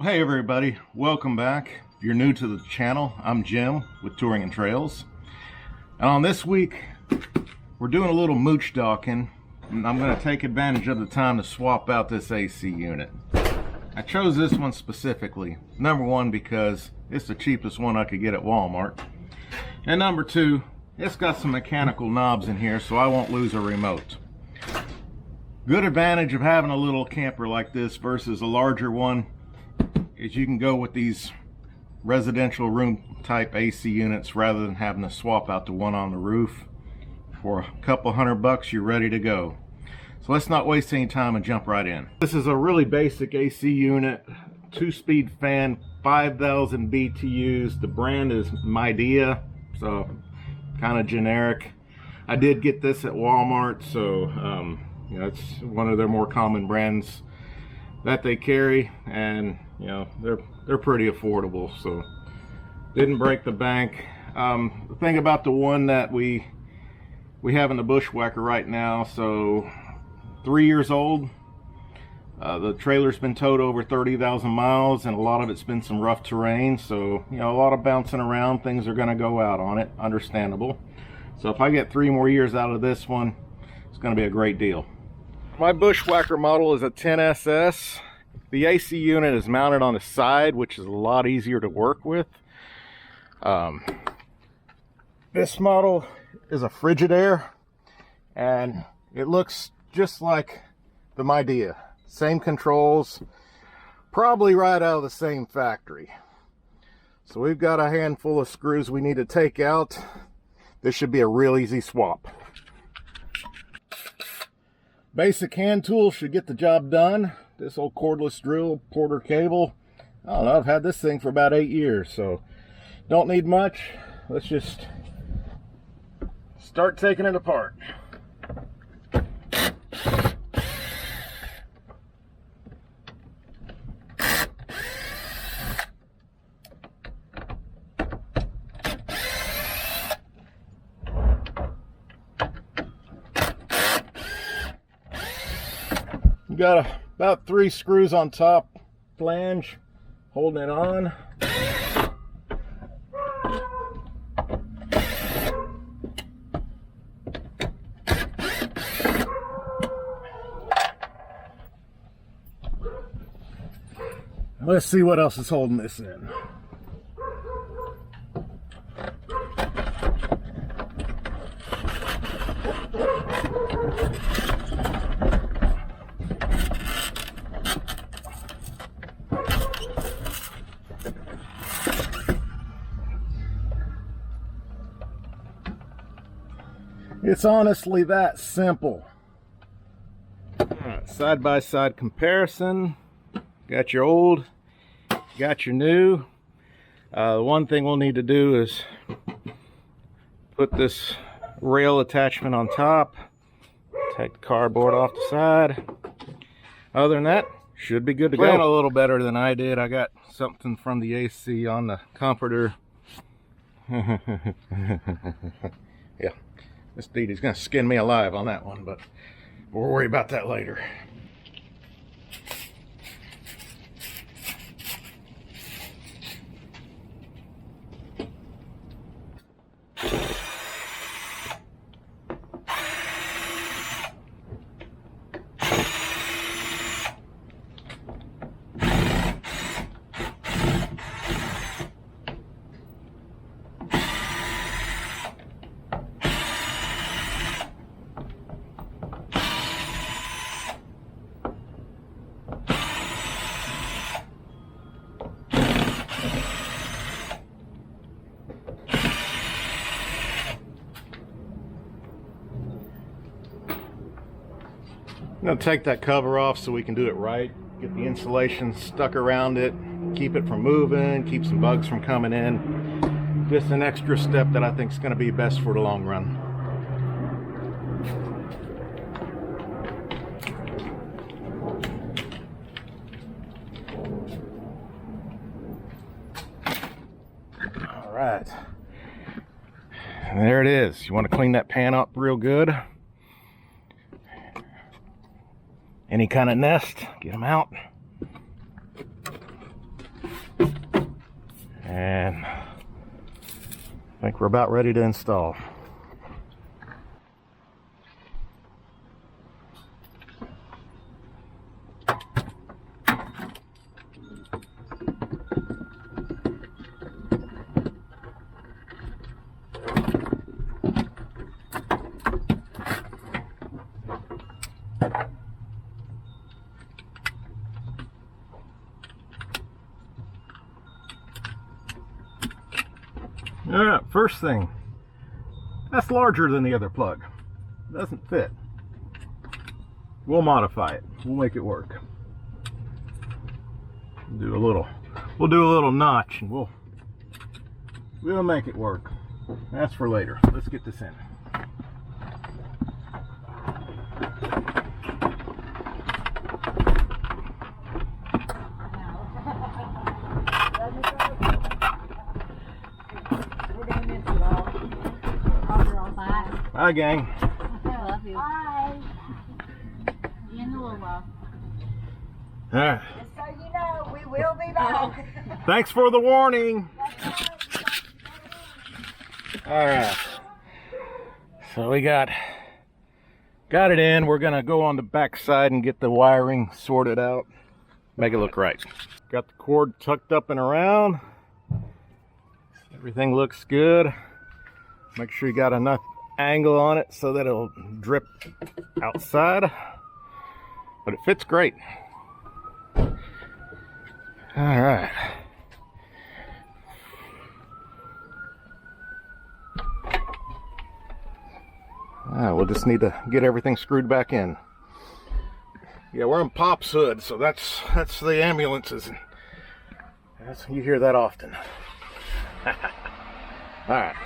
Hey everybody, welcome back. If you're new to the channel, I'm Jim with Touring and Trails. And on this week, we're doing a little mooch docking. And I'm going to take advantage of the time to swap out this AC unit. I chose this one specifically. Number one, because it's the cheapest one I could get at Walmart. And number two, it's got some mechanical knobs in here so I won't lose a remote. Good advantage of having a little camper like this versus a larger one is you can go with these residential room type AC units rather than having to swap out the one on the roof. For a couple $100, you're ready to go. So let's not waste any time and jump right in. This is a really basic AC unit, 2-speed fan, 5,000 BTUs. The brand is Midea, so kind of generic. I did get this at Walmart, so you know, it's one of their more common brands that they carry, and you know, they're pretty affordable, so didn't break the bank. The thing about the one that we have in the Bushwhacker right now, so 3 years old. The trailer's been towed over 30,000 miles, and a lot of it's been some rough terrain, so you know, a lot of bouncing around. Things are going to go out on it, understandable. So if I get 3 more years out of this one, it's going to be a great deal. My Bushwhacker model is a 10SS. The AC unit is mounted on the side, which is a lot easier to work with. This model is a Frigidaire, and it looks just like the Midea. Same controls, probably right out of the same factory. So we've got a handful of screws we need to take out. This should be a real easy swap. Basic hand tool should get the job done. This old cordless drill, Porter cable. I don't know, I've had this thing for about 8 years, so don't need much. Let's just start taking it apart. Got about 3 screws on top flange holding it on. Let's see what else is holding this in. It's honestly that simple. Right, side-by-side comparison. Got your old, got your new. The one thing we'll need to do is put this rail attachment on top. Take the cardboard off the side. Other than that, should be good to go. Ran a little better than I did. I got something from the AC on the comforter. Yeah. This DD's gonna skin me alive on that one, but we'll worry about that later. I'm going to take that cover off so we can do it right. Get the insulation stuck around it, keep it from moving, keep some bugs from coming in. Just an extra step that I think is going to be best for the long run. All right. And there it is. You want to clean that pan up real good. Any kind of nest, get them out. think we're about ready to install. Alright, first thing, that's larger than the other plug. Doesn't fit. We'll modify it. We'll make it work. We'll do a little notch and we'll make it work. That's for later. Let's get this in. Hi, gang. I love you. Bye. See you in a little while. All right. Just so you know, we will be back. Thanks for the warning. All right. So we got it in. We're gonna go on the back side and get the wiring sorted out. Make it look right. Got the cord tucked up and around. Everything looks good. Make sure you got enough angle on it so that it'll drip outside, but it fits great. All right. We'll just need to get everything screwed back in. Yeah, we're in Pop's hood, so that's the ambulances. You hear that often. All right.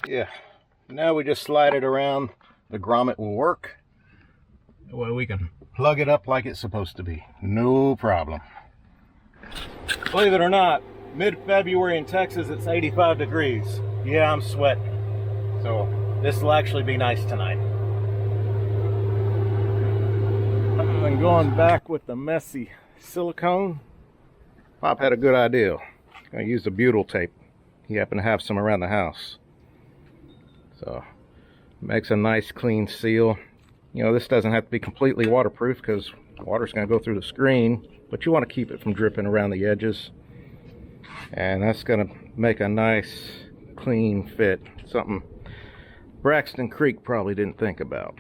Yeah, now we just slide it around. The grommet will work. Well, we can plug it up like it's supposed to be. No problem. Believe it or not, mid-February in Texas, it's 85 degrees. Yeah, I'm sweating. So this will actually be nice tonight. And going back with the messy silicone, Pop had a good idea. I used a butyl tape. He happened to have some around the house. So makes a nice clean seal. You know, this doesn't have to be completely waterproof because water's going to go through the screen, but you want to keep it from dripping around the edges. And that's going to make a nice clean fit. Something Braxton Creek probably didn't think about.